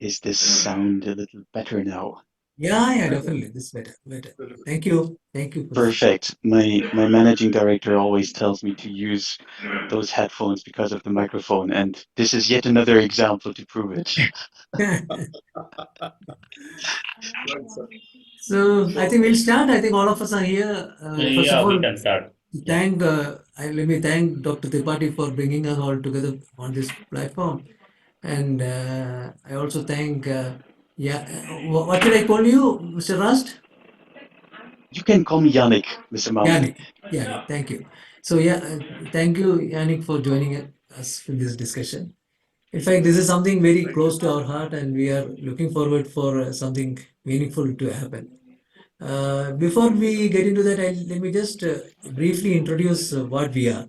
Is this sound a little better now? Yeah, definitely. This is better. Thank you. Thank you for this. Perfect. My managing director always tells me to use those headphones because of the microphone, and this is yet another example to prove it. So I think we'll start. I think all of us are here. First of Yeah, we all, can start. let me thank Dr. Tripathi for bringing us all together on this platform. And I also thank, what should I call you, Mr. Rust? You can call me Yannick, Mr. Mount. Yannick, thank you. So, thank you, Yannick, for joining us in this discussion. In fact, this is something very close to our heart, and we are looking forward for something meaningful to happen. Before we get into that, let me just briefly introduce what we are.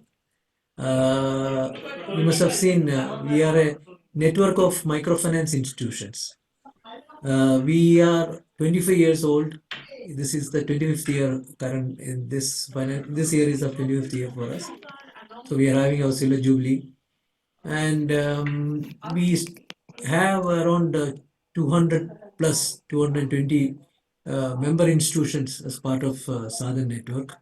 You must have seen we are a network of microfinance institutions. We are 25 years old. This is the 25th year current in this year is the 25th year for us. So we are having our silver jubilee, and we have around 200 plus 220 member institutions as part of Southern Network.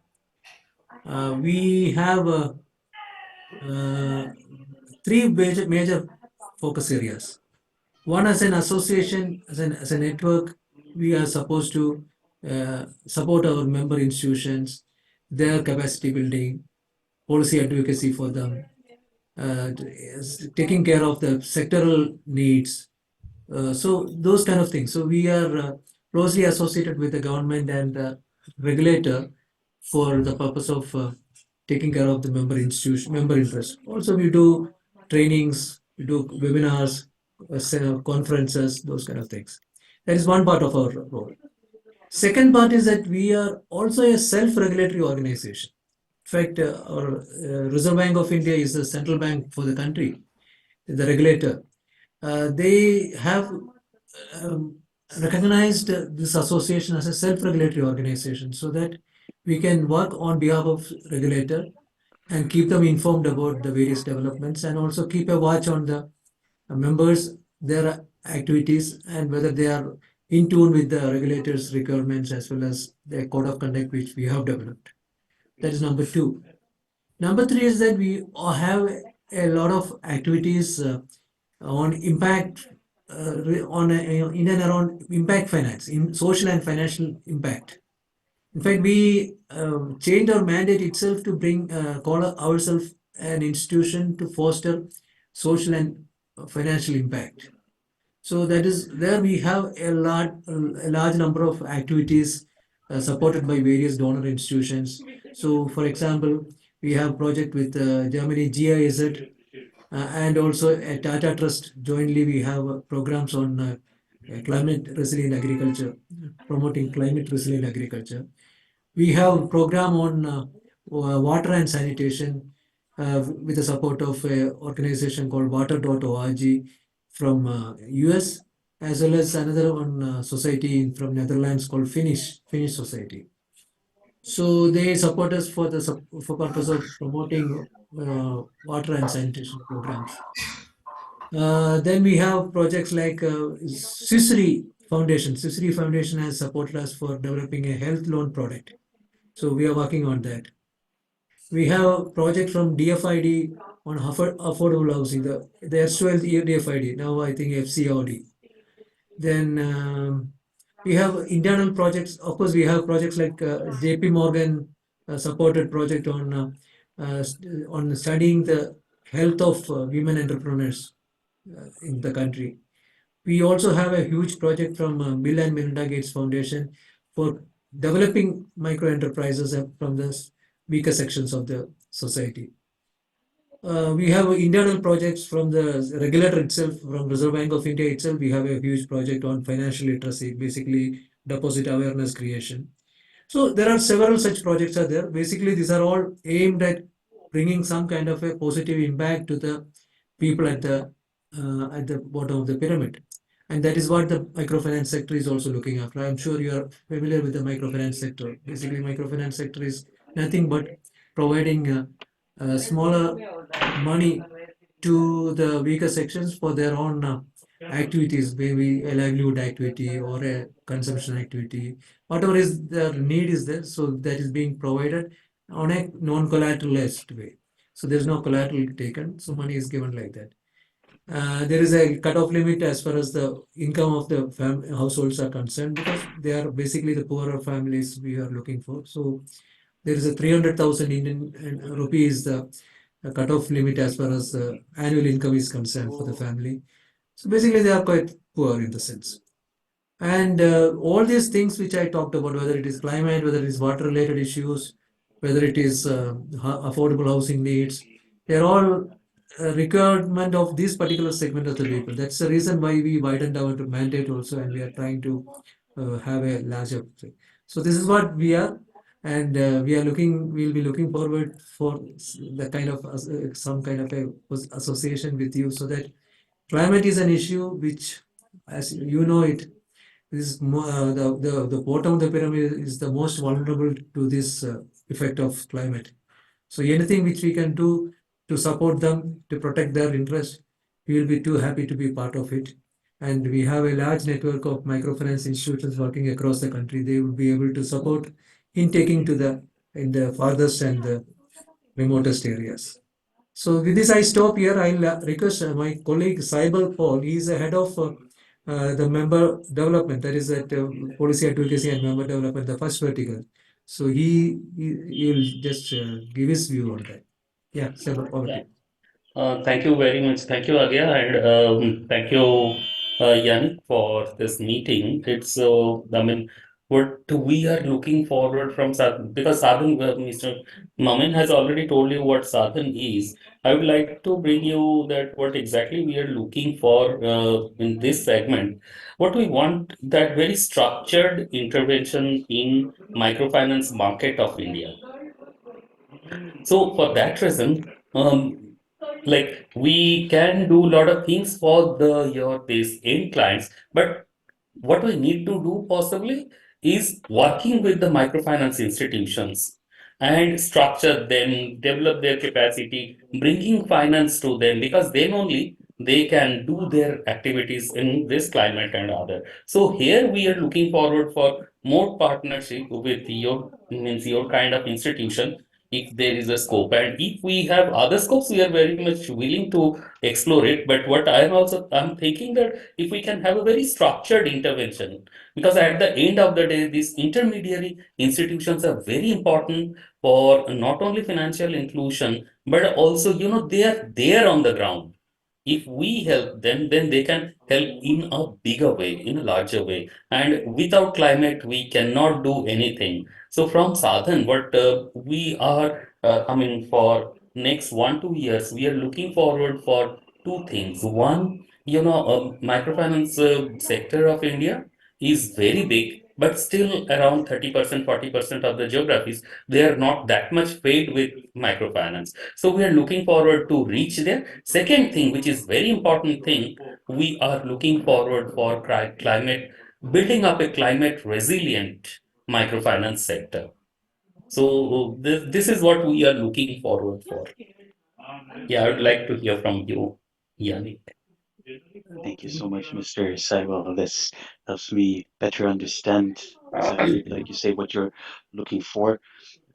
We have uh, three major focus areas. One, as an association, as a network, we are supposed to support our member institutions, their capacity building, policy advocacy for them, taking care of the sectoral needs. So those kind of things. So we are closely associated with the government and regulator for the purpose of taking care of the member interest. Also, we do trainings, we do webinars, conferences, those kind of things. That is one part of our role. Second part is that we are also a self-regulatory organization. In fact, our Reserve Bank of India is the central bank for the country, the regulator. They have um, recognized this association as a self-regulatory organization so that we can work on behalf of regulator and keep them informed about the various developments and also keep a watch on the members, their activities, and whether they are in tune with the regulators' requirements as well as the code of conduct which we have developed. That is number two. Number three is that we have a lot of activities on impact, in and around impact finance, in social and financial impact. In fact, we changed our mandate itself to call ourselves an institution to foster social and financial impact. So that is there we have a large number of activities supported by various donor institutions. So, for example, we have project with Germany GIZ and also at Tata Trust. Jointly, we have programs on climate resilient agriculture, promoting climate resilient agriculture. We have program on water and sanitation with the support of an organization called water.org from US, as well as another one society from Netherlands called Finnish Society. So they support us for purpose of promoting water and sanitation programs. Then we have projects like Sisri Foundation. Sisri Foundation has supported us for developing a health loan product. So we are working on that. We have a project from DFID on affordable housing, the erstwhile DFID, now I think FCOD. Then we have internal projects. Of course, we have projects like JP Morgan supported project on studying the health of women entrepreneurs in the country. We also have a huge project from Bill and Melinda Gates Foundation for developing micro enterprises from the weaker sections of the society. We have internal projects from the regulator itself, from Reserve Bank of India itself. We have a huge project on financial literacy, basically deposit awareness creation. So there are several such projects are there. Basically, these are all aimed at bringing some kind of a positive impact to the people at the bottom of the pyramid. And that is what the microfinance sector is also looking after. I'm sure you are familiar with the microfinance sector. Basically, microfinance sector is nothing but providing smaller money to the weaker sections for their own activities, maybe a livelihood activity or a consumption activity, whatever is the need is there, so that is being provided on a non-collateralized way. So there's no collateral taken, so money is given like that. There is a cut-off limit as far as the income of the households are concerned, because they are basically the poorer families we are looking for. So there is a 300,000 Indian rupees the cut-off limit as far as annual income is concerned for the family. So basically, they are quite poor in the sense. And all these things which I talked about, whether it is climate, whether it is water related issues, whether it is affordable housing needs, they're all a requirement of this particular segment of the people. That's the reason why we widened our mandate also, and we are trying to have a larger thing. So this is what we are, and we'll be looking forward for the kind of some kind of a association with you, so that climate is an issue which, as you know it, this the bottom of the pyramid is the most vulnerable to this effect of climate. So anything which we can do to support them, to protect their interest, we will be too happy to be part of it. And we have a large network of microfinance institutions working across the country. They will be able to support in taking to the in the farthest and the remotest areas. So with this, I stop here. I'll request my colleague Saibal Paul. He is the head of the member development, that is at policy advocacy and member development, the first vertical. So he will just give his view on that. Yeah, Saibal, over to Yeah. you. Thank you very much. Thank you, Agya, and thank you, Yannick, for this meeting. It's I mean, what we are looking forward from Sadhan, because Sadhan, Mr. Mamin has already told you what Sadhan is. I would like to bring you that what exactly we are looking for in this segment. What we want, that very structured intervention in microfinance market of India. So for that reason, like we can do a lot of things for the your these end clients, but what we need to do possibly is working with the microfinance institutions and structure them, develop their capacity, bringing finance to them, because then only they can do their activities in this climate and other. So here we are looking forward for more partnership with your means your kind of institution, if there is a scope, and if we have other scopes, we are very much willing to explore it. But what I'm thinking that if we can have a very structured intervention, because at the end of the day these intermediary institutions are very important for not only financial inclusion, but also they are there on the ground. If we help them, then they can help in a bigger way, in a larger way. And without climate, we cannot do anything. So from Sadhan, what we are, for next 1 2 years, we are looking forward for two things. One, microfinance sector of India is very big, but still around 30%, 40% of the geographies, they are not that much paid with microfinance. So we are looking forward to reach there. Second thing, which is very important thing, we are looking forward for climate, building up a climate resilient microfinance sector. So this is what we are looking forward for. Yeah, I would like to hear from you, Yannick. Thank you so much, Mr. Saibal. This helps me better understand exactly, like you say, what you're looking for.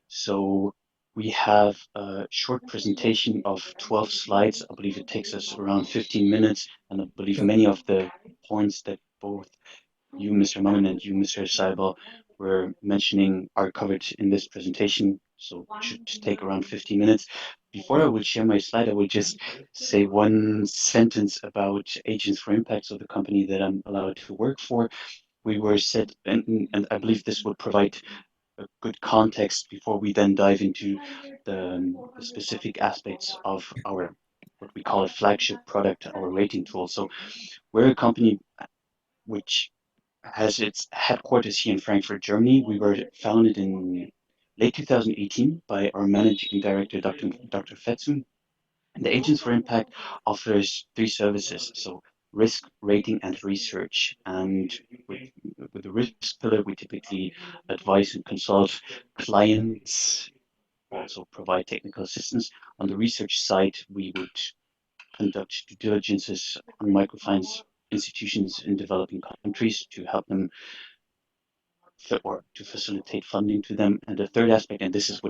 So we have a short presentation of 12 slides. I believe it takes us around 15 minutes, and I believe Yeah. many of the points that both you, Mr. Maman, and you, Mr. Saibal, were mentioning are covered in this presentation, so it should take around 15 minutes. Before I will share my slide, I will just say one sentence about Agents for Impact, so the company that I'm allowed to work for. We were set, and I believe this will provide a good context before we then dive into the specific aspects of our what we call a flagship product, our rating tool. So we're a company which has its headquarters here in Frankfurt, Germany. We were founded in late 2018 by our managing director, Dr. Fetsun. And the Agents for Impact offers three services. So risk, rating, and research. And with, with the risk pillar, we typically advise and consult clients, also provide technical assistance. On the research side, we would conduct due diligences on microfinance institutions in developing countries to help them or to facilitate funding to them. And the third aspect, and this is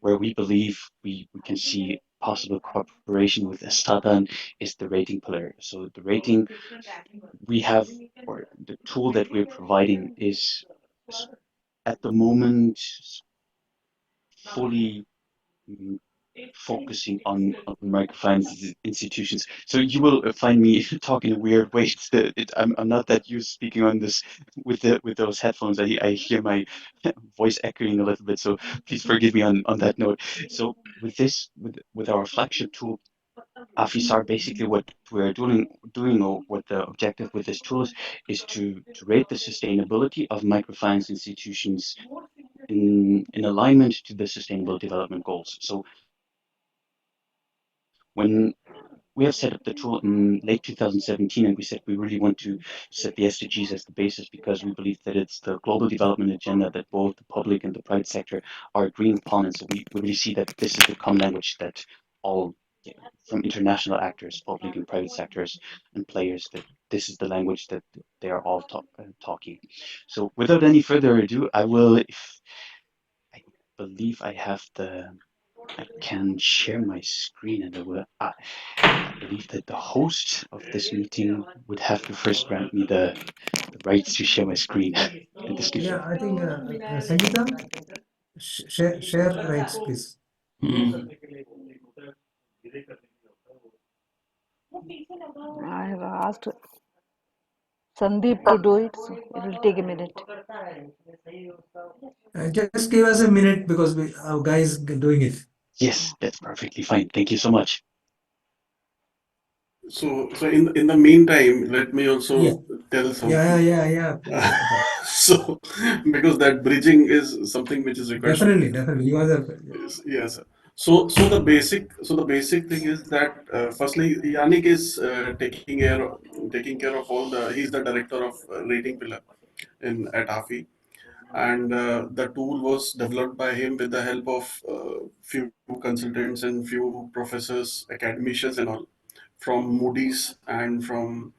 where we believe we can see possible cooperation with AFI-Sa-Dhan, is the rating pillar. So the rating we have, or the tool that we're providing, is at the moment fully focusing on microfinance institutions. So you will find me talking in weird ways. I'm not that used speaking on this with those headphones. I hear my voice echoing a little bit. So please forgive me on that note. So with our flagship tool, AFI-SAR, basically what we're doing, or what the objective with this tool is to rate the sustainability of microfinance institutions in alignment to the Sustainable Development Goals. So when we have set up the tool in late 2017, and we said we really want to set the SDGs as the basis because we believe that it's the global development agenda that both the public and the private sector are agreeing upon. And so we really see that this is the common language that all, from international actors, public and private sectors and players, that this is the language that they are all talking. So without any further ado, if I believe I can share my screen, and I believe that the host of this meeting would have to first grant me the rights to share my screen. And this gives Yeah, me. I think Sangeeta, share rights, please. Mm. I have asked Sandeep to do it, so it will take a minute. Just give us a minute because our guy is doing it. Yes, that's perfectly fine. Thank you so much. So in the meantime, let me Yeah, also tell yeah, something. yeah, yeah. Please, okay. So because that bridging is something which is required to Definitely, definitely. You are the. yes. So the basic thing is that firstly Yannick is taking care of all the he's the director of rating pillar in at AFI, and the tool was developed by him with the help of few consultants and few professors, academicians, and all from Moody's and from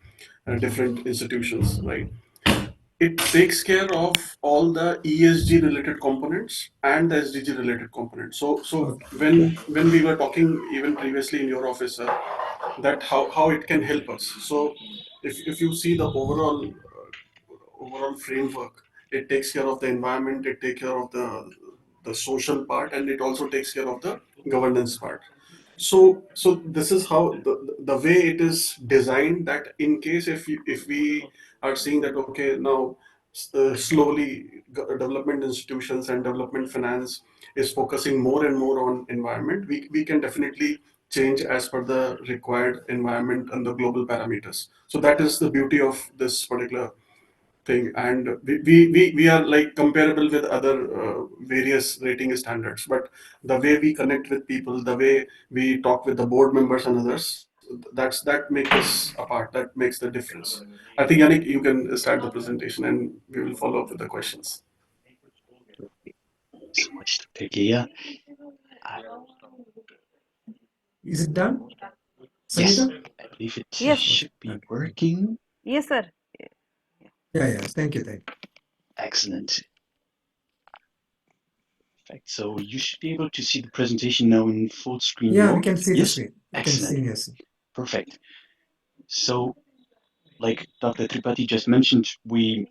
different institutions, right? It takes care of all the ESG related components and the SDG related components. So Okay. when we were talking even previously in your office, that how it can help us. So if you see the overall framework, it takes care of the environment, it takes care of the social part, and it also takes care of the governance part. So this is how the way it is designed, that in case if we are seeing that okay now slowly development institutions and development finance is focusing more and more on environment, we can definitely change as per the required environment and the global parameters. So that is the beauty of this particular thing, and we are like comparable with other various rating standards, but the way we connect with people, the way we talk with the board members and others, that makes us apart, that makes the difference. I think Yannick, you can start the presentation and we will follow up with the questions. So much, Dr. Gia. Uh, Is it done, yes, Sangeeta? I believe it Yes, Okay. should be Okay. working. yes, sir. Yeah, yeah. Thank you, thank you. Excellent. Perfect. So you should be able to see the presentation now in full screen Yeah, we mode. can see the Yes? screen. We can Excellent. see, yes. Perfect. So, like Dr. Tripathi just mentioned, we,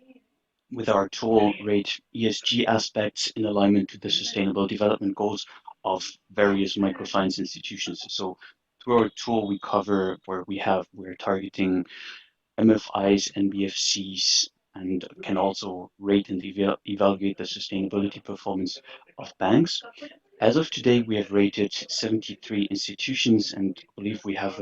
with our tool, rate ESG aspects in alignment to the Sustainable Development Goals of various microfinance institutions. So, through our tool, we cover where we're targeting MFIs and BFCs, and can also rate and evaluate the sustainability performance of banks. As of today, we have rated 73 institutions, and believe we have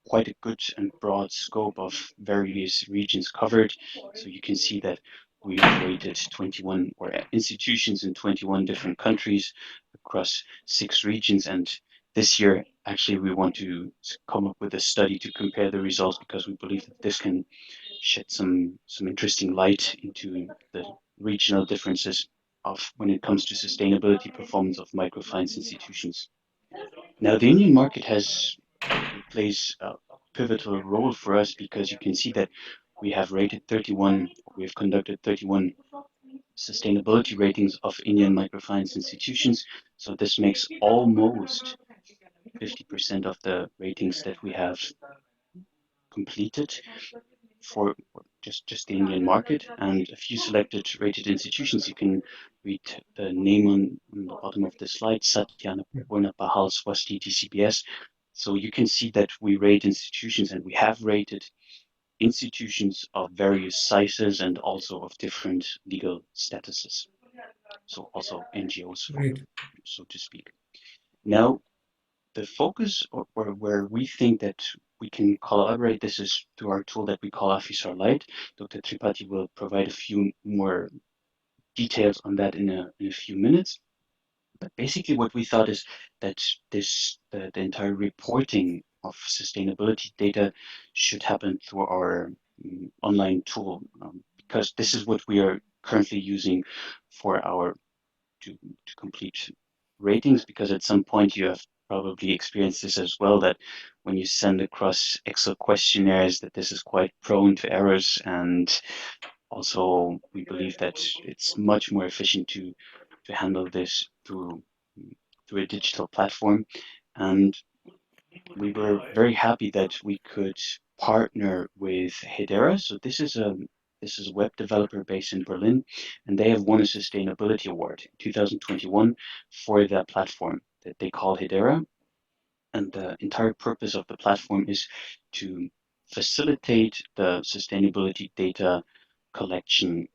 quite a good and broad scope of various regions covered. So you can see that we have rated 21 or institutions in 21 different countries across 6 regions. And this year, actually, we want to come up with a study to compare the results because we believe that this can shed some interesting light into the regional differences of when it comes to sustainability performance of microfinance institutions. Now, the Indian market plays pivotal role for us because you can see that we have rated 31, we have conducted 31 sustainability ratings of Indian microfinance institutions. So this makes almost 50% of the ratings that we have completed for just the Indian market, and a few selected rated institutions. You can read the name on the bottom of the slide, Satyana Purna Pahal Swasti TCBS. So you can see that we rate institutions, and we have rated institutions of various sizes and also of different legal statuses. So also NGOs, Great. so to speak. Now, the focus or where we think that we can collaborate, this is through our tool that we call AFI-Sa-Dhan Lite. Dr. Tripathi will provide a few more details on that in a few minutes. But basically what we thought is that the entire reporting of sustainability data should happen through our online tool, because this is what we are currently using for our to complete ratings, because at some point you have probably experienced this as well, that when you send across Excel questionnaires, that this is quite prone to errors. And also we believe that it's much more efficient to handle this through a digital platform. And we were very happy that we could partner with Hedera. So this is a web developer based in Berlin, and they have won a sustainability award in 2021 for that platform that they call Hedera. And the entire purpose of the platform is to facilitate the sustainability data collection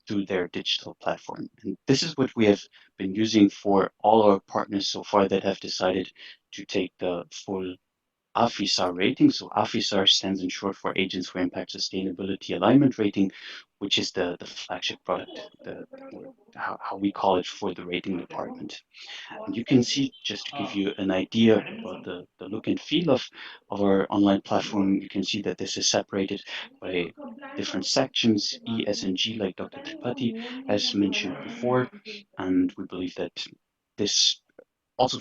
through their digital platform. And this is what we have been using for all our partners so far that have decided to take the full AFI-Sa rating. So AFI-Sa stands in short for Agents for Impact Sustainability Alignment Rating, which is the flagship product, how we call it for the rating department. And you can see, just to give you an idea about the look and feel of our online platform, you can see that this is separated by different sections, E, S, and G, like Dr. Tripathi has mentioned before. And we believe that this also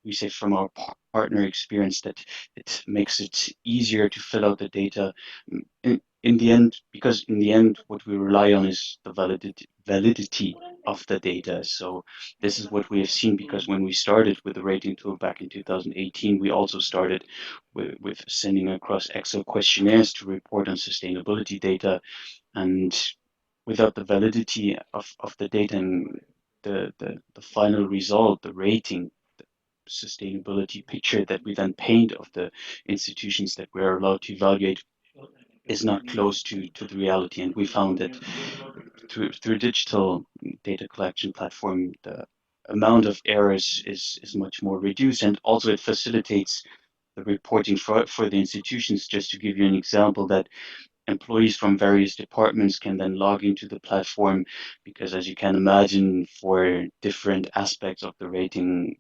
we say from our partner experience, that it makes it easier to fill out the data in the end, because in the end what we rely on is the validity of the data. So this is what we have seen, because when we started with the rating tool back in 2018, we also started with sending across Excel questionnaires to report on sustainability data. And without the validity of the data and the final result, the rating, the sustainability picture that we then paint of the institutions that we're allowed to evaluate is not close to the reality. And we found that through a digital data collection platform, the amount of errors is much more reduced, and also it facilitates the reporting for the institutions. Just to give you an example, that employees from various departments can then log into the platform, because as you can imagine, for different aspects of the rating,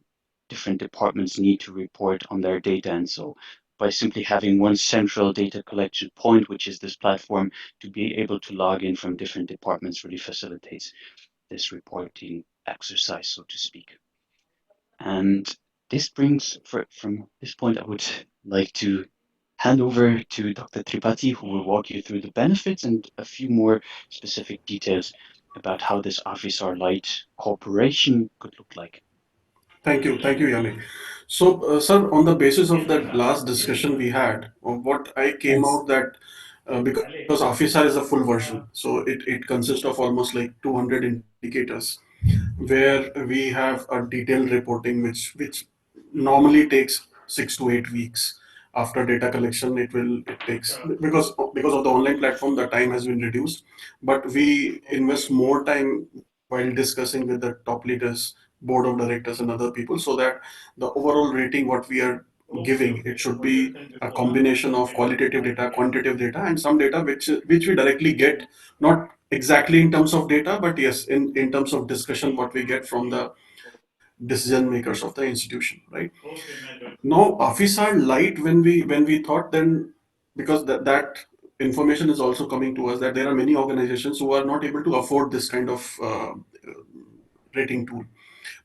different departments need to report on their data. And so by simply having one central data collection point, which is this platform, to be able to log in from different departments really facilitates this reporting exercise, so to speak. And this brings, from this point, I would like to hand over to Dr. Tripathi, who will walk you through the benefits and a few more specific details about how this AFI-Sa-Dhan Lite cooperation could look like. Thank you, Yannick. So, sir, on the basis of that last discussion we had, what I came Yes. out that because Afisar is a full version, so it consists of almost like 200 indicators, where we have a detailed reporting, which normally takes 6 to 8 weeks after data collection. It takes, because of the online platform, the time has been reduced, but we invest more time while discussing with the top leaders, board of directors, and other people, so that the overall rating what we are giving, it should be a combination of qualitative data, quantitative data, and some data which we directly get, not exactly in terms of data, but yes, in terms of discussion what we get from the decision makers of the institution, right? Now Afisar Light, when we thought, then because that information is also coming to us, that there are many organizations who are not able to afford this kind of rating tool,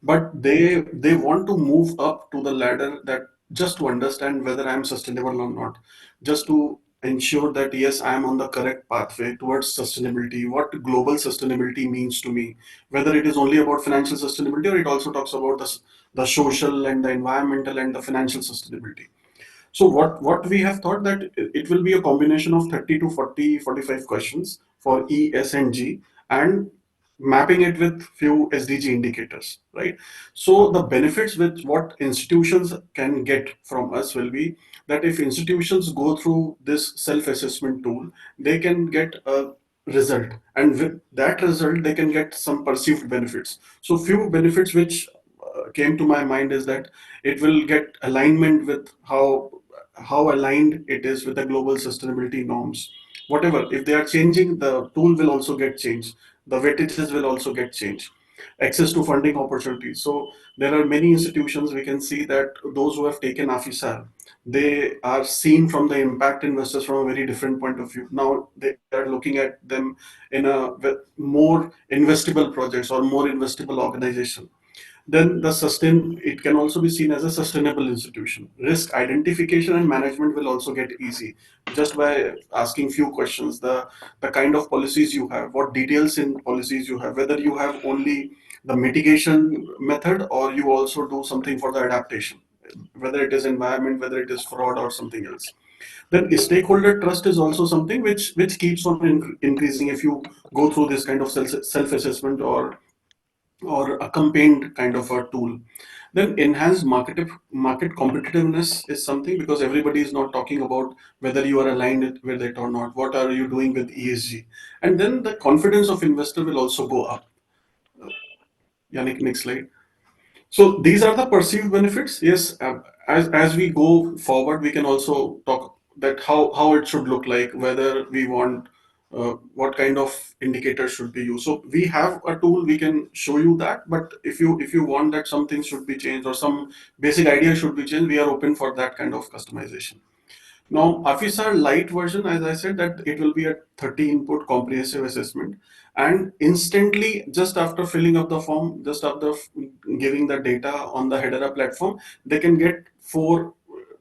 but they want to move up to the ladder, that just to understand whether I am sustainable or not, just to ensure that yes, I am on the correct pathway towards sustainability, what global sustainability means to me, whether it is only about financial sustainability or it also talks about the social and the environmental and the financial sustainability. So what we have thought that it will be a combination of 30 to 40, 45 questions for E, S, and G, and mapping it with few SDG indicators, right? So the benefits with what institutions can get from us will be that if institutions go through this self-assessment tool, they can get a result, and with that result they can get some perceived benefits. So few benefits which came to my mind is that it will get alignment with how aligned it is with the global sustainability norms. Whatever, if they are changing, the tool will also get changed. The weightages will also get changed. Access to funding opportunities. So there are many institutions we can see that those who have taken AFI-Sa-Dhan, they are seen from the impact investors from a very different point of view. Now they are looking at them in a more investable projects or more investable organization. Then the sustain, it can also be seen as a sustainable institution. Risk identification and management will also get easy just by asking few questions. The kind of policies you have, what details in policies you have, whether you have only the mitigation method or you also do something for the adaptation, whether it is environment, whether it is fraud or something else. Then stakeholder trust is also something which keeps on increasing if you go through this kind of self assessment or a campaigned kind of a tool. Then enhanced market competitiveness is something because everybody is not talking about whether you are aligned with it or not. What are you doing with ESG? And then the confidence of investor will also go up. Yannick, next slide. So these are the perceived benefits. Yes, as we go forward, we can also talk that how it should look like, whether we want what kind of indicators should be used. So we have a tool we can show you that. But if you want that something should be changed or some basic idea should be changed, we are open for that kind of customization. Now, AFI-Sa-Dhan light version, as I said, that it will be a 30 input comprehensive assessment. And instantly, just after filling up the form, just after giving the data on the Hedera platform, they can get four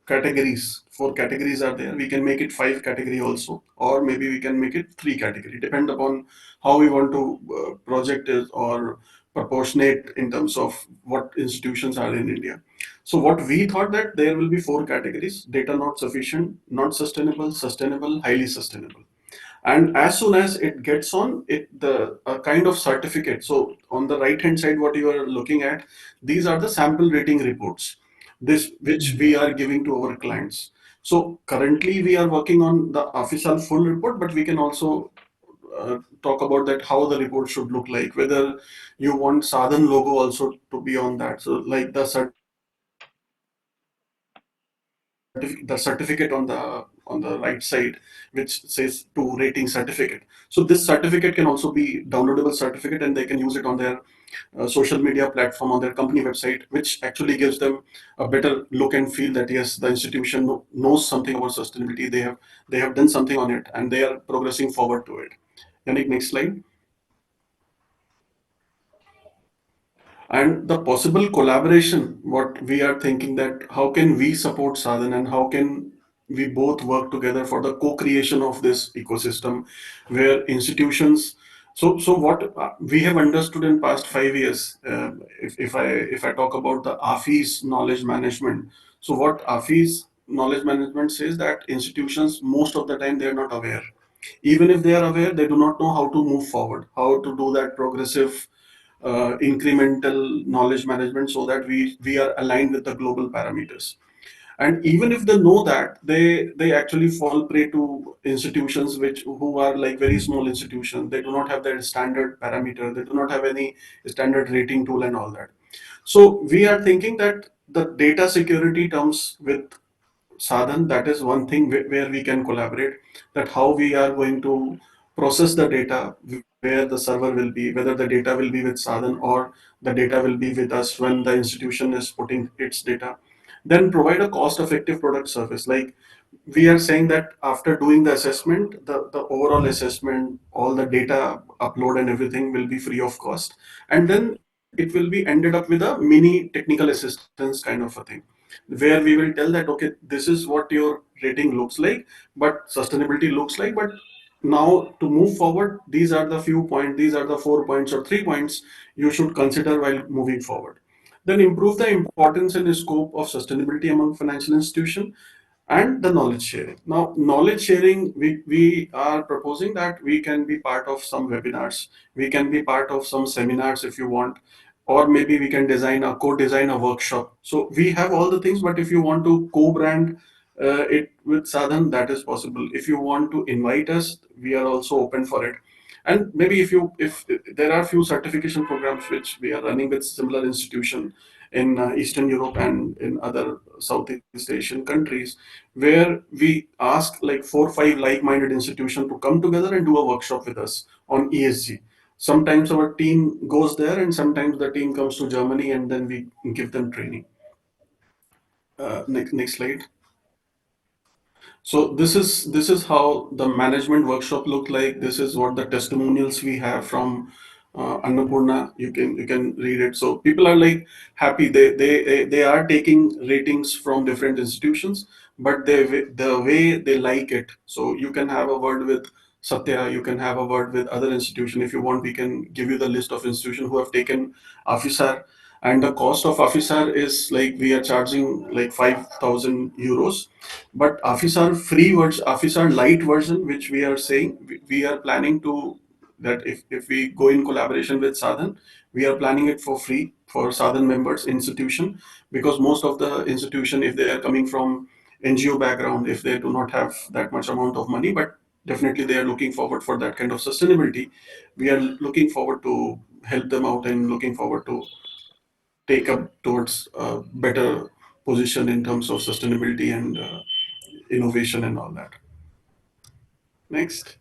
categories. Four categories are there. We can make it five category also, or maybe we can make it three category, depend upon how we want to project it or proportionate in terms of what institutions are in India. So what we thought that there will be four categories: data not sufficient, not sustainable, sustainable, highly sustainable. And as soon as it gets on it, the a kind of certificate. So on the right hand side, what you are looking at, these are the sample rating reports, this which we are giving to our clients. So currently we are working on the official full report, but we can also talk about that how the report should look like, whether you want Sa-Dhan logo also to be on that. So like the the certificate on the right side, which says to rating certificate. So this certificate can also be downloadable certificate, and they can use it on their social media platform, on their company website, which actually gives them a better look and feel that yes, the institution knows something about sustainability. They have done something on it, and they are progressing forward to it. Yannick, next slide. And the possible collaboration, what we are thinking that how can we support Sa-Dhan and how can we both work together for the co-creation of this ecosystem where institutions. So what we have understood in past 5 years, if I talk about the AFI's knowledge management. So what AFI's knowledge management says that institutions most of the time they are not aware. Even if they are aware, they do not know how to move forward, how to do that progressive incremental knowledge management so that we are aligned with the global parameters. And even if they know that, they actually fall prey to institutions which who are like very small institutions. They do not have their standard parameter, they do not have any standard rating tool and all that. So we are thinking that the data security terms with Sa-Dhan, that is one thing where we can collaborate, that how we are going to process the data, where the server will be, whether the data will be with Sa-Dhan or the data will be with us when the institution is putting its data. Then provide a cost-effective product service. Like we are saying that after doing the assessment, the overall assessment, all the data upload and everything will be free of cost. And then it will be ended up with a mini technical assistance kind of a thing. where we will tell that, okay, this is what your rating looks like, but sustainability looks like, but now to move forward, these are the few points, these are the 4 points or 3 points you should consider while moving forward. Then improve the importance and scope of sustainability among financial institutions, and the knowledge sharing. Now, knowledge sharing, we are proposing that we can be part of some webinars, we can be part of some seminars if you want, or maybe we can co-design a workshop. So we have all the things, but if you want to co-brand it with Sadhan, that is possible. If you want to invite us, we are also open for it. And maybe if there are few certification programs which we are running with similar institution in Eastern Europe and in other Southeast Asian countries, where we ask like 4 or 5 like-minded institutions to come together and do a workshop with us on ESG. Sometimes our team goes there, and sometimes the team comes to Germany, and then we give them training. Next slide. So this is how the management workshop looked like. This is what the testimonials we have from Annapurna. You can read it. So people are like happy. They are taking ratings from different institutions, but the way they like it. So you can have a word with Satya. You can have a word with other institution if you want. We can give you the list of institutions who have taken AFI-Sa-Dhan, and the cost of AFI-Sa-Dhan is like we are charging like 5,000 euros. But AFI-Sa-Dhan free version, AFI-Sa-Dhan light version, which we are saying, we are planning to that if we go in collaboration with Sadhan, we are planning it for free for Sadhan members institution, because most of the institution, if they are coming from NGO background, if they do not have that much amount of money, but definitely they are looking forward for that kind of sustainability, we are looking forward to help them out and looking forward to take up towards a better position in terms of sustainability and innovation and all that. Next.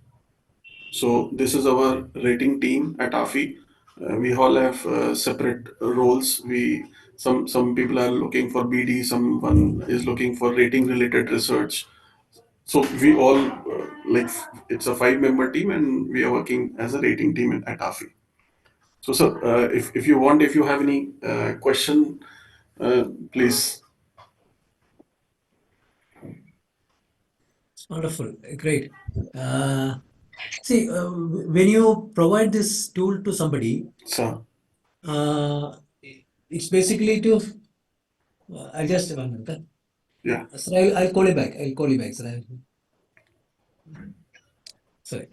So this is our rating team at AFI. We all have separate roles. Some people are looking for BD, someone is looking for rating related research. So we all like it's a 5 member team, and we are working as a rating team at AFI. So sir, if you want, if you have any question, please. It's wonderful. Great. Uh, See, when you provide this tool to somebody, Sir, uh, it's basically to. I'll just 1 minute. yeah. Sir, I'll call you back. I'll call you back, sir. Sorry.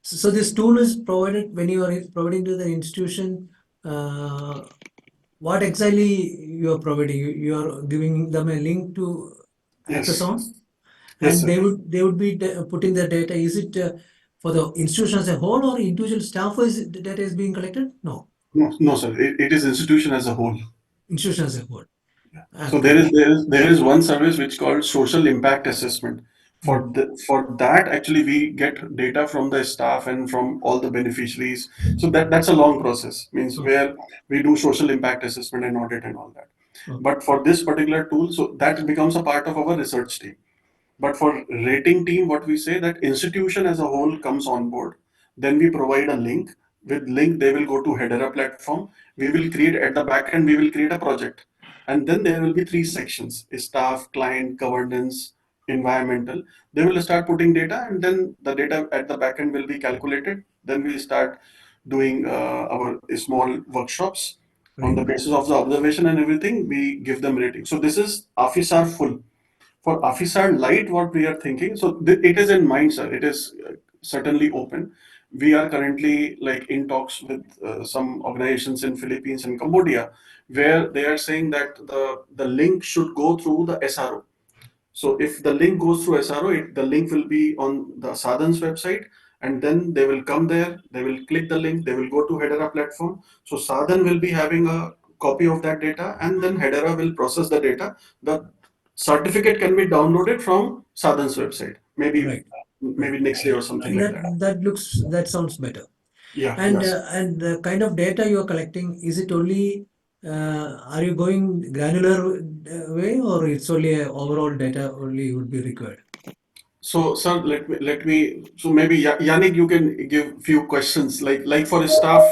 So this tool is provided when you are providing to the institution. What exactly you are providing? You are giving them a link to access Yes. on, Yes, and sir. they would be putting the data. Is it for the institution as a whole or individual staff? Is the data is being collected? No, No, no, sir. It is institution as a whole. institution as a whole. So there Great. is there is there is one service which called social impact assessment. Mm. For that, actually we get data from the staff and from all the beneficiaries. So that's a long process. Means Okay. where we do social impact assessment and audit and all that. Okay. But for this particular tool, so that becomes a part of our research team. But for rating team, what we say that institution as a whole comes on board. Then we provide a link. With link, they will go to Hedera platform. We will create at the back end, we will create a project. And then there will be 3 sections: staff, client, governance, environmental. They will start putting data, and then the data at the back end will be calculated. Then we start doing our small workshops on Great. the basis of the observation and everything. We give them rating. So this is Afisar full. For Afisar Light, what we are thinking, so it is in mind, sir. It is certainly open. We are currently like in talks with some organizations in Philippines and Cambodia, where they are saying that the link should go through the SRO. So if the link goes through SRO, the link will be on the Sadhan's website, and then they will come there, they will click the link, they will go to Hedera platform. So Sadhan will be having a copy of that data, and then Hedera will process the data. The certificate can be downloaded from Sadhan's website, maybe Right. Right. maybe next day or something like that. That sounds better. Yeah, And yes. the kind of data you are collecting, is it only are you going granular way, or it's only a overall data only would be required? So, sir, let me. So maybe Yannick, you can give few questions. Like for staff,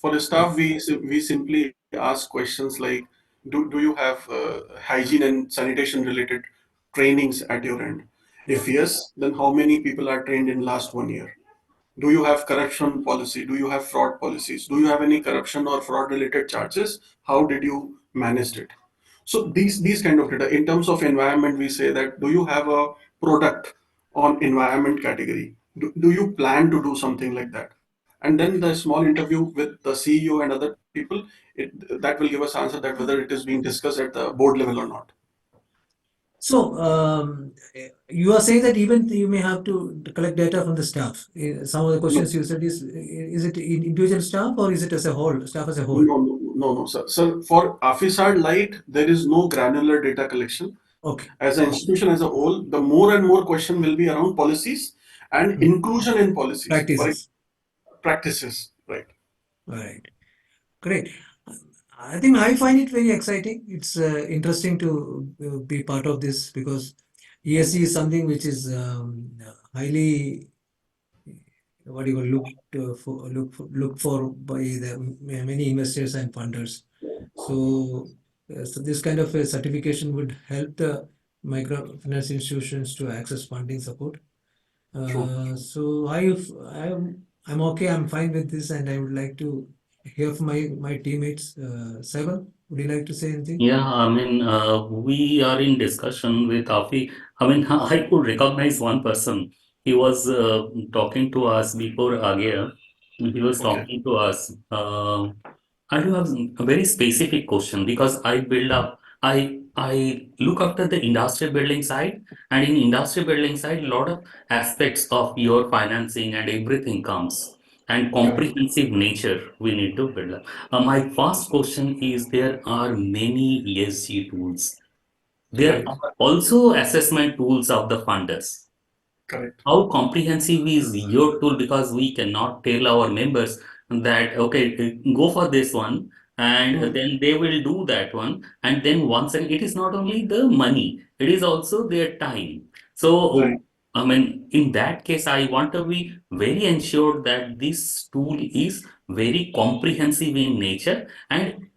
Yeah. we simply ask questions like, Do you have hygiene and sanitation related trainings at your end? If yes, then how many people are trained in last 1 year? Do you have corruption policy? Do you have fraud policies? Do you have any corruption or fraud related charges? How did you manage it? So these kind of data. In terms of environment, we say that do you have a product on environment category? Do you plan to do something like that? And then the small interview with the CEO and other people, that will give us answer that whether it is being discussed at the board level or not. So, you are saying that even you may have to collect data from the staff. Some of the No, questions you said is it individual staff or is it as a whole, staff as a whole? no, sir. Sir, for AFI-Sa-Dhan Light, there is no granular data collection. Okay. As an institution as a whole, the more and more question will be around policies and Mm. inclusion in policies for Practices. practices, right? Right. Great. I think I find it very exciting. It's interesting to be part of this because ESG is something which is highly what you call look for by the many investors and funders. So, so this kind of a certification would help the microfinance institutions to access funding support. True. So I'm okay. I'm fine with this, and I would like to hear from my teammates. Saibal, would you like to say anything? Yeah, I mean, we are in discussion with Afi. I mean, I could recognize one person. He was talking to us before Agya. He was Okay. talking to us. I do have a very specific question because I build up. I look after the industrial building side, and in industrial building side, a lot of aspects of your financing and everything comes, and Correct. comprehensive nature we need to build up. My first question is there are many ESG tools. There Right. are also assessment tools of the funders. Correct. How comprehensive is your tool? Because we cannot tell our members that, okay, go for this one, and Hmm. then they will do that one. And then once again, it is not only the money, it is also their time. Right. So, I mean, in that case, I want to be very ensured that this tool is very comprehensive in nature, and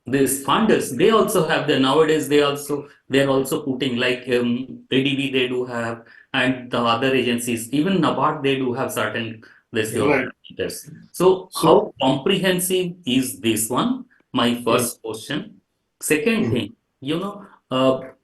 these funders they also have the nowadays they're also putting like ADB they do have, and the other agencies even NABARD they do have certain this your Right. parameters. So So, how comprehensive is this one? My hmm, first question. Second hmm, thing,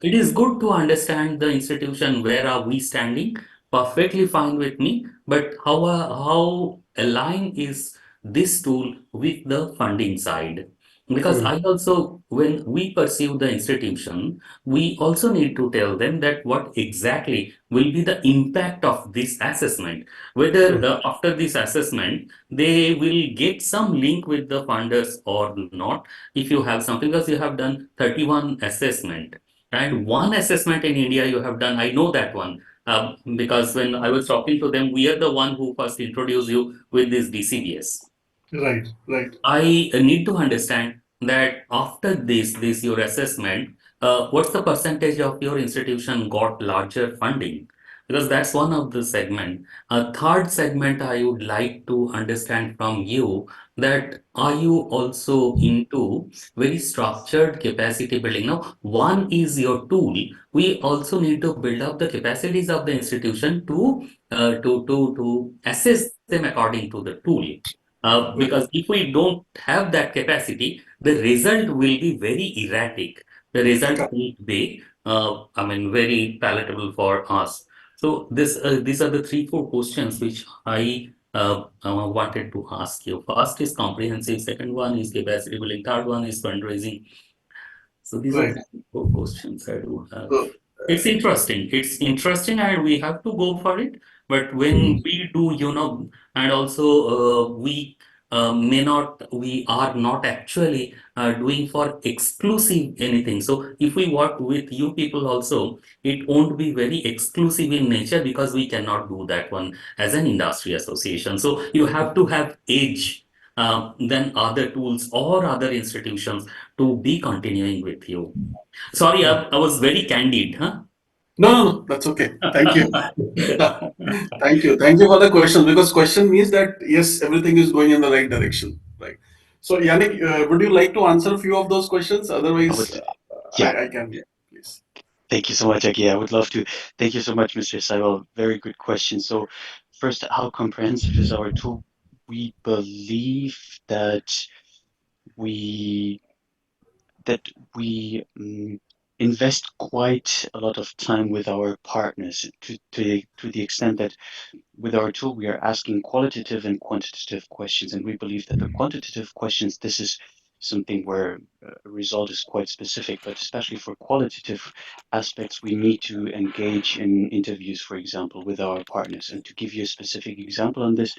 it is good to understand the institution where are we standing, perfectly fine with me, but how align is this tool with the funding side? Because hmm, I also, when we perceive the institution, we also need to tell them that what exactly will be the impact of this assessment. Whether hmm, after this assessment, they will get some link with the funders or not. If you have something, because you have done 31 assessment, and one assessment in India you have done, I know that one. Because when I was talking to them, we are the one who first introduced you with this DCBS. right. Right. I need to understand that after this your assessment, what's the percentage of your institution got larger funding? Because that's one of the segment. A third segment I would like to understand from you that are you also into very structured capacity building? Now, one is your tool. We also need to build up the capacities of the institution to assess them according to the tool. Because Right. if we don't have that capacity, the result will be very erratic. The result Correct. won't be, I mean, very palatable for us. So these are the three, four questions which I wanted to ask you. First is comprehensive. Second one is capacity building. Third one is fundraising. So these are Right. the four questions I do have. So, It's interesting. It's interesting, and we have to go for it. But when we do, and also we are not actually doing for exclusive anything. So if we work with you people also, it won't be very exclusive in nature because we cannot do that one as an industry association. So you have to have edge than other tools or other institutions to be continuing with you. Sorry, right. I was very candid, huh? No, that's okay. Thank you. Thank you. Thank you for the question because question means that yes, everything is going in the right direction, right? So Yannick, would you like to answer a few of those questions? I Otherwise, would, yeah. I can, please. Thank you so much, Aki. I would love to. Thank you so much, Mr. Saibal. Very good question. So, first, how comprehensive is our tool? We believe we that we invest quite a lot of time with our partners to the extent that with our tool, we are asking qualitative and quantitative questions, and we believe that the quantitative questions, this is something where a result is quite specific, but especially for qualitative aspects, we need to engage in interviews, for example, with our partners. And to give you a specific example on this,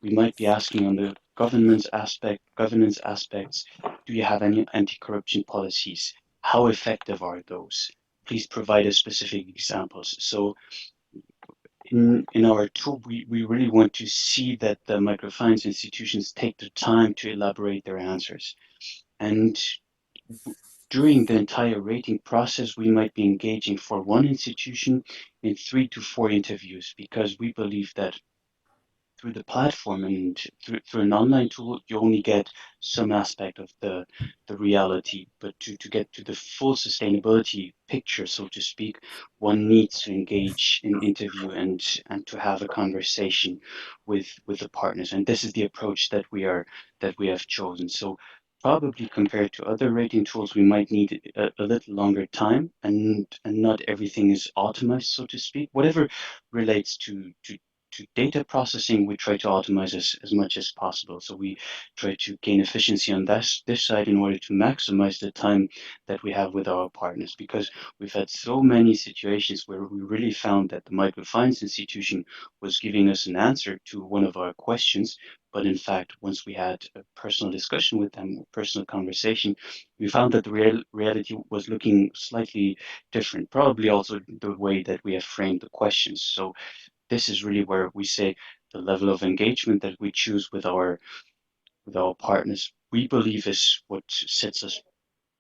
we might be asking on the governance aspects, do you have any anti-corruption policies? How effective are those? Please provide us specific examples. So in our tool, we really want to see that the microfinance institutions take the time to elaborate their answers. And during the entire rating process, we might be engaging for one institution in 3 to 4 interviews because we believe that through the platform and through an online tool, you only get some aspect of the reality. But to get to the full sustainability picture, so to speak, one needs to engage in interview and to have a conversation with the partners. And this is the approach that we have chosen. So probably compared to other rating tools, we might need a little longer time and not everything is optimized, so to speak. Whatever relates to data processing, we try to optimize as much as possible. So we try to gain efficiency on this side in order to maximize the time that we have with our partners, because we've had so many situations where we really found that the microfinance institution was giving us an answer to one of our questions, but in fact, once we had a personal discussion with them, a personal conversation, we found that the reality was looking slightly different, probably also the way that we have framed the questions. So this is really where we say the level of engagement that we choose with our partners, we believe is what sets us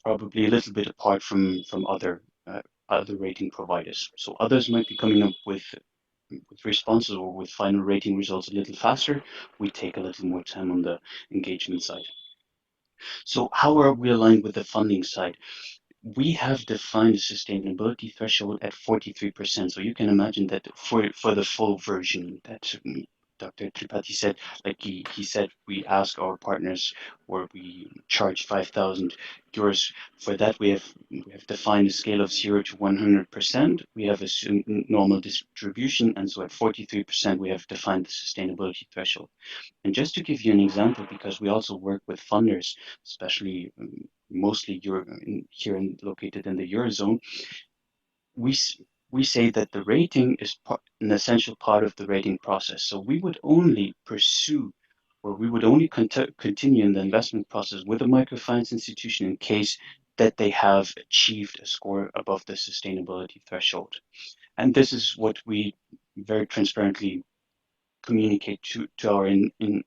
probably a little bit apart from other rating providers. So others might be coming up with responses or with final rating results a little faster. We take a little more time on the engagement side. So how are we aligned with the funding side? We have defined a sustainability threshold at 43%. So you can imagine that for the full version that Dr. Tripathi said, like he said, we ask our partners or we charge 5,000 euros. For that, we have defined a scale of 0 to 100%. We have a normal distribution. And so at 43%, we have defined the sustainability threshold. And just to give you an example, because we also work with funders, especially mostly located in the Eurozone, we we say that the rating is an essential part of the rating process. So we would only pursue or we would only continue in the investment process with a microfinance institution in case that they have achieved a score above the sustainability threshold. And this is what we very transparently communicate to our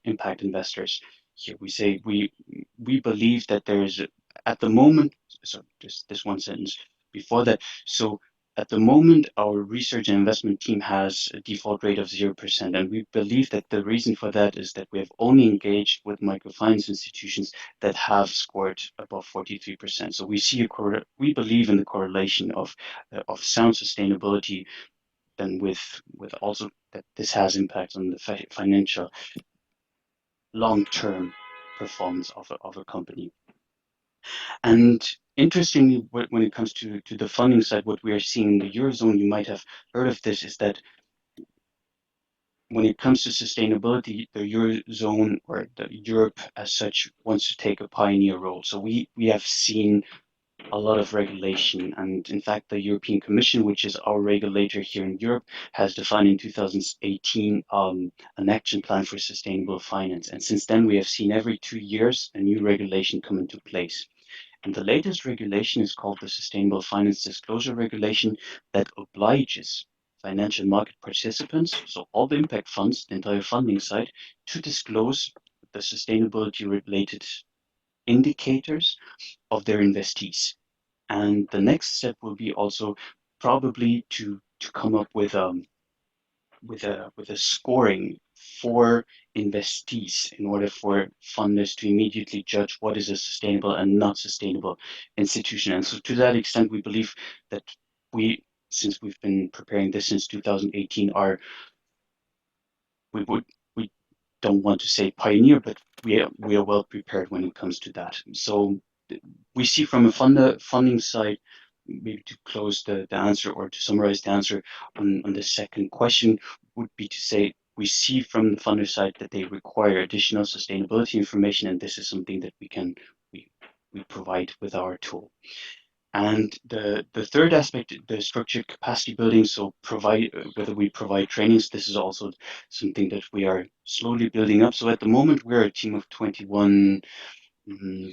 impact investors. Here we say we believe that there is at the moment. So just this one sentence before that. So at the moment, our research and investment team has a default rate of 0%, and we believe that the reason for that is that we have only engaged with microfinance institutions that have scored above 43%. So we see we believe in the correlation of sound sustainability then with also that this has impact on the financial long-term performance of a company. And interestingly, when it comes to the funding side, what we are seeing in the Eurozone, you might have heard of this, is that when it comes to sustainability, the Eurozone or the Europe as such wants to take a pioneer role. So we have seen a lot of regulation. And in fact, the European Commission, which is our regulator here in Europe, has defined in 2018 an action plan for sustainable finance. And since then, we have seen every 2 years a new regulation come into place. And the latest regulation is called the Sustainable Finance Disclosure Regulation that obliges financial market participants, so all the impact funds, the entire funding side, to disclose the sustainability related indicators of their investees. And the next step will be also probably to come up with a scoring for investees in order for funders to immediately judge what is a sustainable and not sustainable institution. And so to that extent, we believe that we, since we've been preparing this since 2018, we would we don't want to say pioneer, but we are well prepared when it comes to that. So we see from a funding side, maybe to close the answer or to summarize the answer on the second question would be to say we see from the funder side that they require additional sustainability information, and this is something that we we provide with our tool. And the third aspect, the structured capacity building, so whether we provide trainings, this is also something that we are slowly building up. So at the moment, we're a team of 21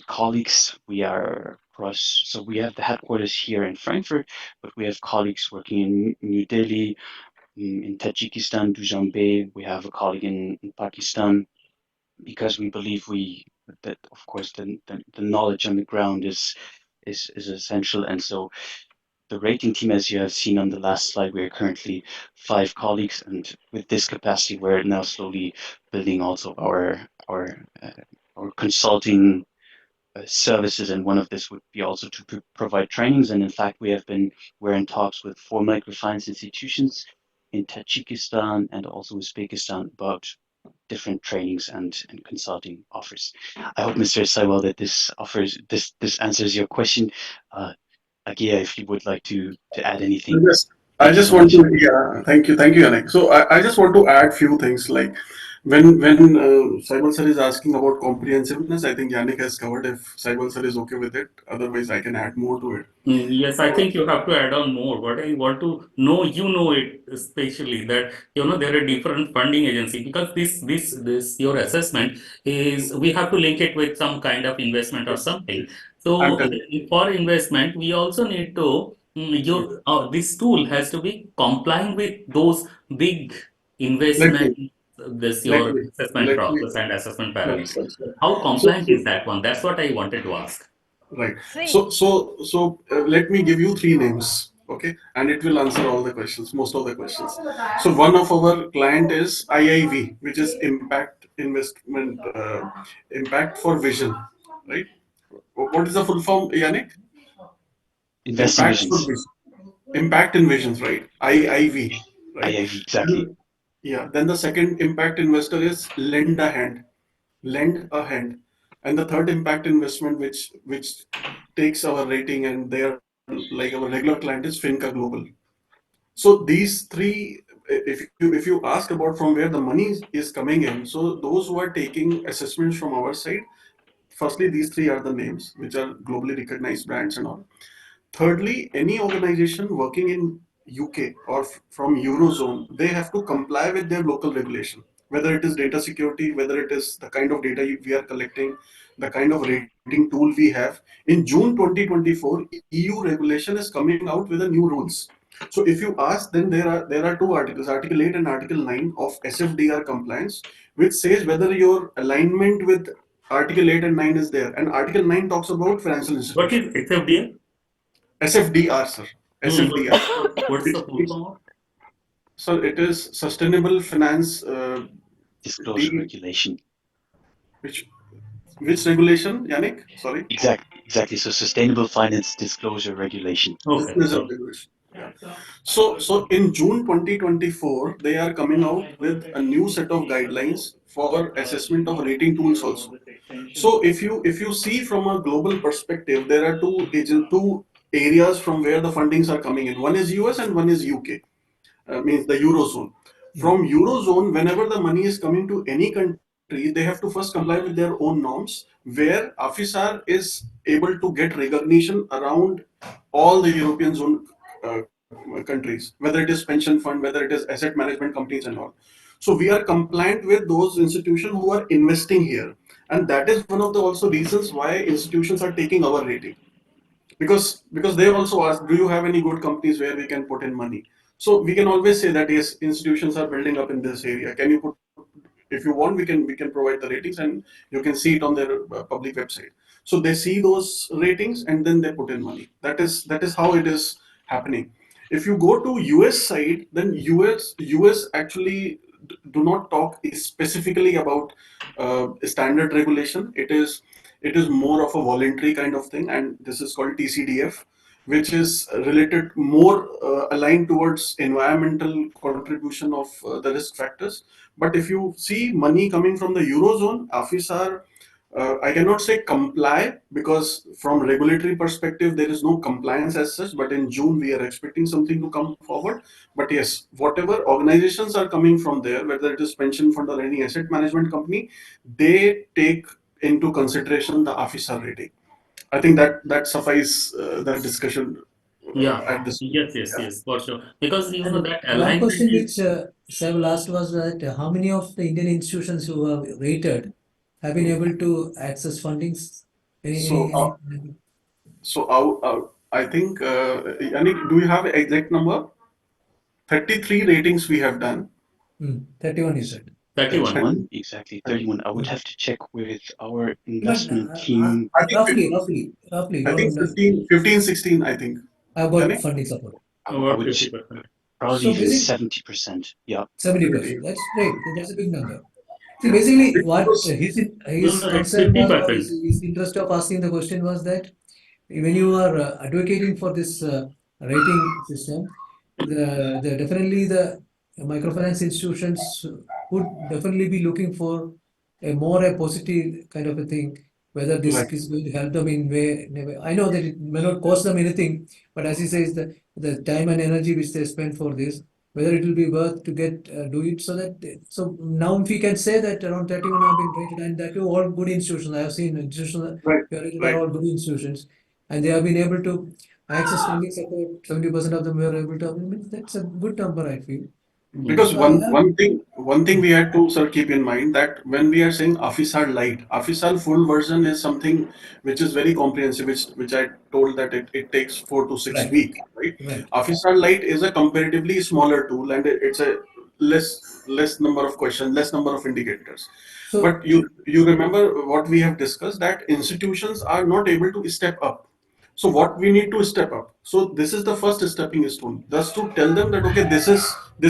colleagues. We are across, so we have the headquarters here in Frankfurt, but we have colleagues working in New Delhi, in Tajikistan, Dushanbe. We have a colleague in Pakistan, because we believe that of course the knowledge on the ground is essential. And so the rating team, as you have seen on the last slide, we are currently 5 colleagues, and with this capacity, we're now slowly building also our consulting services, and one of this would be also to provide trainings. And in fact, we're in talks with 4 microfinance institutions in Tajikistan and also Uzbekistan about different trainings and consulting offers. I hope, Mr. Saiwal, that this answers your question. Agia, if you would like to add anything. Yes, I Thank you just so want much. to, yeah, thank you, Yannick. So I just want to add few things like when Saibal sir is asking about comprehensiveness, I think Yannick has covered. If Saibal sir is okay with it, otherwise I can add more to it. Yes, I think you have to add on more. What I want to know, you know it especially that there are different funding agency, because this your assessment is, we have to link it with some kind of investment or Yes, something. yes. I'm So telling. for investment, we also need to Yes. this tool has to be complying with those big Let investment, me this let your me assessment let me. process and assessment Sure, parameters. sure, sure. How So, compliant so is that one? That's what I wanted to ask. right. See, So let me give you 3 names, okay, and it will answer all the questions, most of the questions. So one of our client is IIV, which is Impact for Vision, right? What is the full form, Yannick? Invest in Impact for visions. Vision. Impact in Visions, right? IIV, right? IIV, exactly. Then, yeah. Then the second impact investor is Lend a Hand, and the third impact investment, which takes our rating, and they are like our regular client, is Finca Global. So these three, if you ask about from where the money is coming in, so those who are taking assessments from our side, firstly, these three are the names which are globally recognized brands and all. Thirdly, any organization working in UK or from Eurozone, they have to comply with their local regulation, whether it is data security, whether it is the kind of data we are collecting, the kind of rating tool we have. In June 2024, EU regulation is coming out with a new rules. So if you ask, then there are 2 articles, Article 8 and Article 9 of SFDR compliance, which says whether your alignment with Article 8 and 9 is there. And Article 9 talks about financial What institution. is XFDA? SFDR, sir. SFDR. What's the full It's, form of? sir, it is Sustainable Finance. Disclosure D, regulation. which which regulation, Yannick? Sorry. Exactly. So sustainable finance disclosure regulation. Okay, Disclosure so regulation. Yeah. So in June 2024, they are coming out with a new set of guidelines for assessment of rating tools also. So if you see from a global perspective, there are two areas from where the fundings are coming in. One is US and one is UK, means the Eurozone. From Eurozone, whenever the money is coming to any country, they have to first comply with their own norms, where AFI-Sa-Dhan is able to get recognition around all the European zone countries, whether it is pension fund, whether it is asset management companies and all. So we are compliant with those institutions who are investing here, and that is one of the also reasons why institutions are taking our rating, because they also ask, do you have any good companies where we can put in money? So we can always say that yes, institutions are building up in this area, can you put, if you want, we can provide the ratings, and you can see it on their public website. So they see those ratings and then they put in money. That is how it is happening. If you go to US side, then us actually do not talk specifically about standard regulation. It is more of a voluntary kind of thing, and this is called TCDF, which is related more aligned towards environmental contribution of the risk factors. But if you see money coming from the eurozone, AFISAR, I cannot say comply, because from regulatory perspective there is no compliance as such. But in June we are expecting something to come forward. But yes, whatever organizations are coming from there, whether it is pension fund or any asset management company, they take into consideration the AFISAR rating. I think that suffice that discussion Yeah. at this point. Yes, yes, Yeah. yes, for sure. Because And that one alignment question is which Saib asked was that how many of the Indian institutions who have rated have been able to access fundings? So, Any I think, Yannick, do you have exact number? 33 ratings we have done. 31 you said. 31. 31, exactly 31. I would Hmm. have to check with our But investment team. I think roughly, I think don't 15, 16, I think. about Yannick? funding support. I About would 50%. probably So say basically, 70%. Yeah. 70%. 70. That's great. That's a big number. See, Yeah. basically, what Because No, his no, it's concern was, or 50%. his interest of asking the question was that when you are advocating for this rating system, definitely the microfinance institutions would definitely be looking for a positive kind of a thing. Whether this like is going to help them in a way. I know that it may not cost them anything, but as he says, the time and energy which they spend for this, whether it will be worth to get do it so that so now if we can say that around 31 have been rated, and that too all good institutions. I have seen institutions that right, were rated are right. all good institutions, and they have been able to access funding support. 70% of them were able to. I mean, that's a good number, I feel. Because Yes. So I have. one thing we had to, sir, keep in mind that when we are saying AFISAR Lite, AFISAR full version is something which is very comprehensive, which I told that it takes 4 to 6 Right, weeks, right? right. AFISAR Lite is a comparatively smaller tool, and it's a less number of questions, less number of indicators. So But you remember what we have discussed, that institutions are not able to step up. So what we need to step up. So this is the first stepping stone. Thus to tell them that okay, this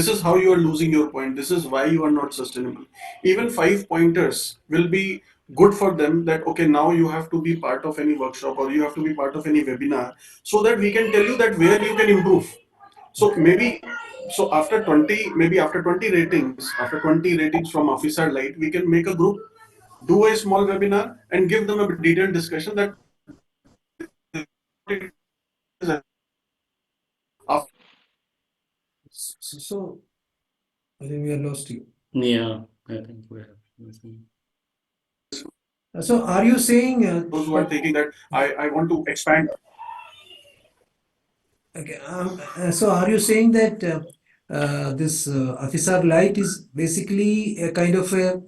is how you are losing your point. This is why you are not sustainable. Even 5 pointers will be good for them, that okay, now you have to be part of any workshop or you have to be part of any webinar, so that we can tell you that where you can improve. So okay. maybe, so after 20, maybe after 20 ratings from Officer Light, we can make a group, do a small webinar, and give them a detailed discussion that this is what it is about. After So I think we have lost you. Yeah, I think we have. So are you saying those who are that? taking that, I want to expand. Okay, so are you saying that this Afisar Light is basically a kind of a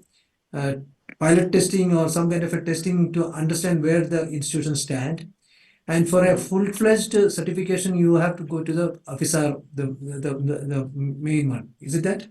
uh, pilot testing or some kind of a testing to understand where the institutions stand? And for a full-fledged certification, you have to go to the Afisar, the main one. Is it that?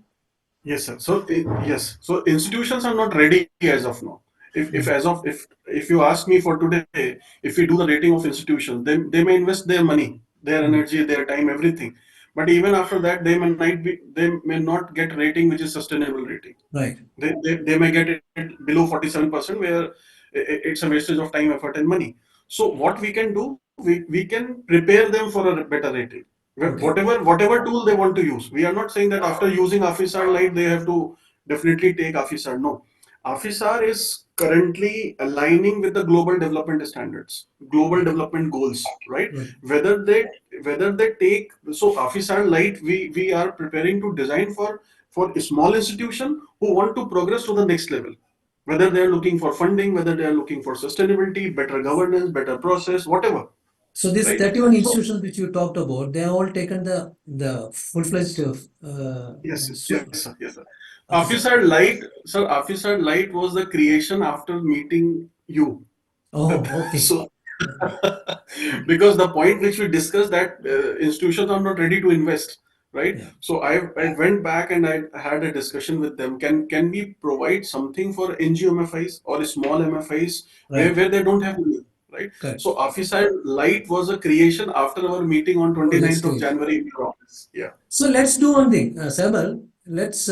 Yes, sir. So yes, so institutions are not ready as of now. Mm. If you ask me for today, if we do the rating of institutions, they may invest their money, their Mm. energy, their time, everything. But even after that, they may not get rating which is sustainable rating. Right. They may get it below 47%, where it's a wastage of time, effort, and money. So what we can do, we can prepare them for a better rating. Okay. Whatever tool they want to use. We are not saying that after using Afisar Lite they have to definitely take Afisar. No, Afisar is currently aligning with the global development standards, global development goals, right? Right. Whether they take, so Afisar Lite, we are preparing to design for a small institution who want to progress to the next level. Whether they are looking for funding, whether they are looking for sustainability, better governance, better process, whatever, So these right? 31 So institutions which you talked about, they have all taken the full-fledged yes, yes, so sir, yes, sir. Afisar. Officer Light was the creation after meeting you. Oh, okay. So, Okay. because the point which we discussed, that institutions are not ready to invest, right? Yeah. So I went back and I had a discussion with them. Can we provide something for NGO MFIs or small MFIs where Right. they don't have money, right? Correct. So Officer Light was a creation after our meeting on Oh, that's 29th of great. January in your office. Yeah. So let's do one thing, Sabal. Let's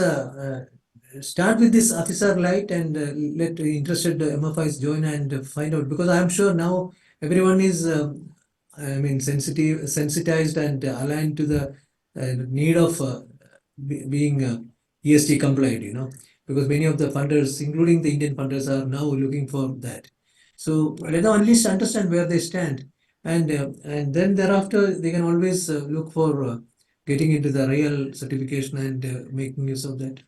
start with this Afisar light and let interested MFIs join and find out, because I'm sure now everyone is I mean sensitized and aligned to the need of being ESG compliant, because many of the funders, including the Indian funders, are now looking for that. So let them at least understand where they stand, and then thereafter they can always look for getting into the real certification and making use of that.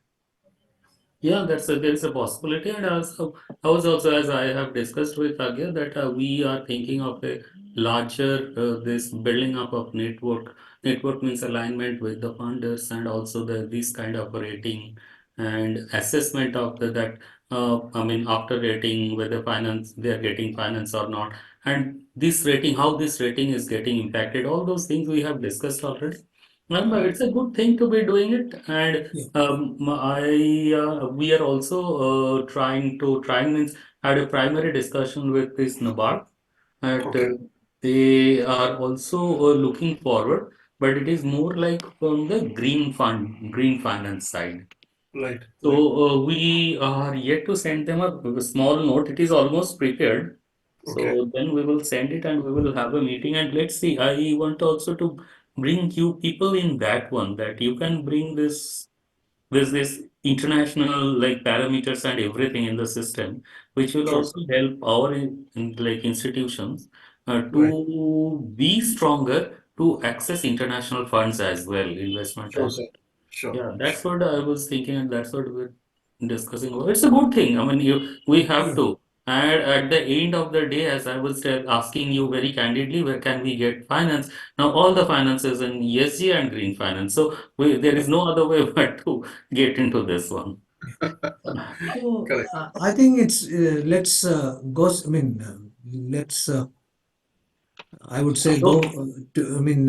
Yeah, there is a possibility, and also I was also, as I have discussed with Agya, that we are thinking of a larger this building up of network. Network means alignment with the funders, and also this kind of rating and assessment of that. I mean, after rating whether finance they are getting finance or not, and this rating, how this rating is getting impacted. All those things we have discussed already. It's a good thing to be doing it, and Yeah. we are also trying means had a primary discussion with this NABARD, and Okay. they are also looking forward, but it is more like from the green finance side. Right. So Right. we are yet to send them a small note. It is almost prepared. Okay. So then we will send it and we will have a meeting, and let's see. I want also to bring you people in that one, that you can bring this international like parameters and everything in the system, which will Sure, sir. also help our like institutions Right. to be stronger to access international funds as well, investment Sure, as sir. Sure. yeah, that's Sure. what I was thinking, and that's what we're discussing about. It's a good thing. I mean, we have Yeah. to. And at the end of the day, as I was asking you very candidly, where can we get finance? Now, all the finances in ESG and green finance. So there is no other way but to get into this one. So Correct. I think it's let's go. I mean, let's. I would say go So, to. I mean,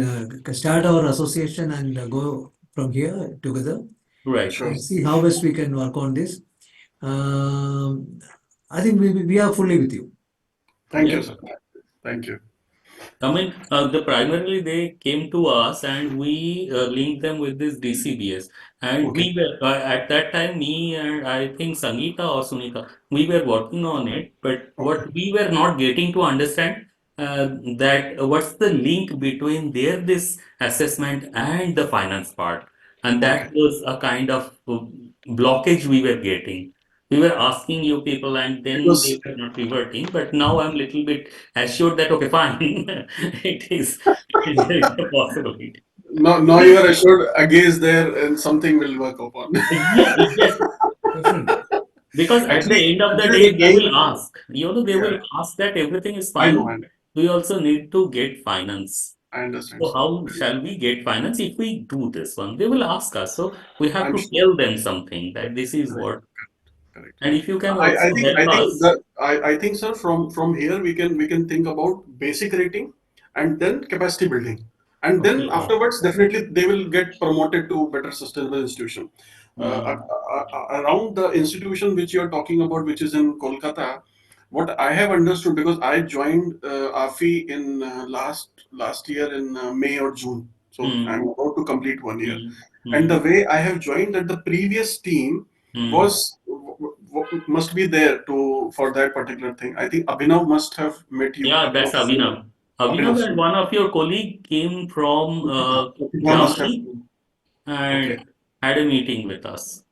start our association and go from here together right. Sure. and see how best we can work on this. Um, I think we are fully with you. Thank Yeah. you, sir. Thank you. I mean, the primarily they came to us and we linked them with this DCBS. And Okay. we were at that time, me and I think Sangeeta or Sunita, we were working on it. But Okay. what we were not getting to understand that what's the link between this assessment and the finance part, and Okay. that was a kind of blockage we were getting. We were asking you people, and then Because they were not reverting. But now I'm little bit assured that okay, fine, Yeah, there is a possibility. now you are assured Agay is there and something will work upon. Yeah, yes, definitely. because at the end of the Actually, day, they will ask. They yeah, will ask that everything is I know, fine. and We also need to get finance. I understand, So sir. how shall we get finance if we do this one? They will ask us. So we have I'm to sure. tell them something that this is Correct. what. Correct. And if you can I, I also think help I think us, that I think, sir, from here we can think about basic rating and then capacity building, and then okay, yeah. afterwards definitely they will get promoted to better sustainable institution. Mm, Around the institution which you are talking about, which is in Kolkata, what I have understood, because I joined AFI in last year in May or June, so mm, I'm about to complete 1 year. mm, And the mm, way I have joined, that the previous team mm. was must be there to for that particular thing. I think Abhinav must have met you a Yeah, couple that's of times. Avinav. Avinav Abhinav, and one of your colleague came from Abhinav must have. Germany Okay. and had a meeting with us.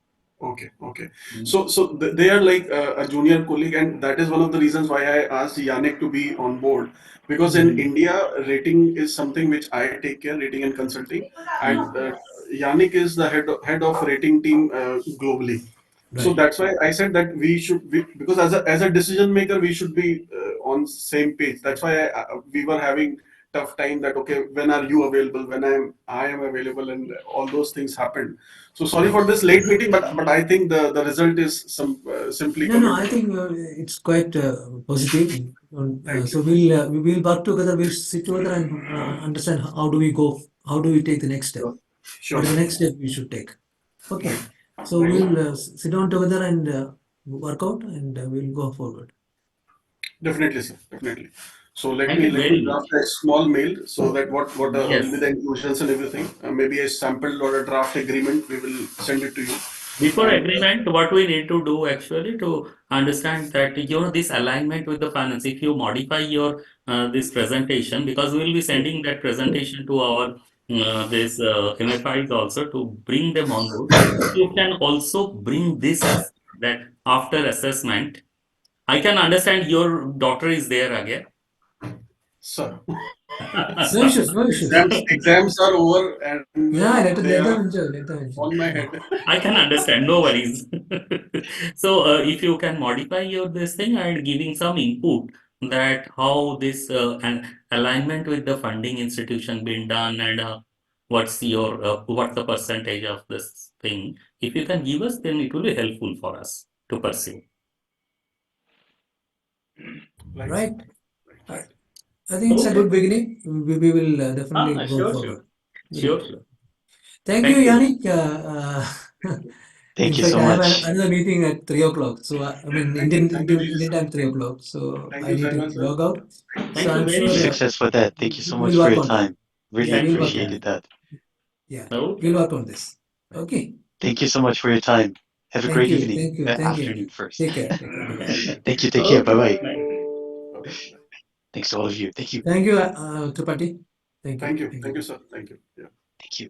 Okay, okay. Mm, So they are like a junior colleague, and that is one of the reasons why I asked Yannick to be on board. Because in Mhm. India, rating is something which I take care, rating and consulting, and mm, Yannick is the head of rating team globally. So Right. that's why I said that because as a decision maker, we should be on same page. That's why we were having tough time, that okay, when are you available, when I am available, and all those things happened. So sorry Right. for this late meeting, but I think the result is simply No, no, I commendable. think it's quite positive. Thank you. So we will work together. We'll sit together and understand how do we go. How do we take the next step? Sure, What sure, is the sir. next step we should take? Okay. So Thank we'll you. sit down together and work out, and we'll go forward. Definitely, sir. Definitely. So let Thank me you let me very draft much. a small mail, so that what will be Yes. the inclusions and everything. Maybe a sample or a draft agreement. We will send it to you. Before And agreement, what we need to do actually to understand that this alignment with the finance. If you modify your this presentation, because we will be sending that presentation to our this MFIs also to bring them on board. You can also bring this as that after assessment. I can understand your daughter is there again. sir, No issues, no issues. exams are over and Yeah, they let are them enjoy, let them enjoy. on my Yeah. head. I can understand, no worries. So, if you can modify your this thing and giving some input that how this an alignment with the funding institution been done and what's the percentage of this thing? If you can give us, then it will be helpful for us to pursue. Right, sir. Right. Right, I, right. I think it's a Okay. good beginning. We will definitely go Sure, sure, forward. We'll sure, go sure. forward. Thank you, Thank you. Yannick. In Thank you fact, so I have much. another meeting at 3 o'clock. So I mean, Thank you, Indian time 3 o'clock. So thank I you need very to much, sir. log out. So Thank you I'm very sure much. Success with that. Thank you so much we'll for work your on that. time. Really Yeah, Thank we'll you. work on appreciated that. that. Yeah, we'll Okay. work on this. Okay. Thank you so much for your time. Have a Thank great you. evening. Thank you. Thank you. Afternoon first. Take care. Take care. Bye bye. Thank you. Take care. Bye Okay. bye. Bye. Bye-bye. Thanks to all of you. Thank you. Thank you, Tripati. Thank you. Thank you, Thank thank you. you, sir. Thank you. Yeah. Thank you.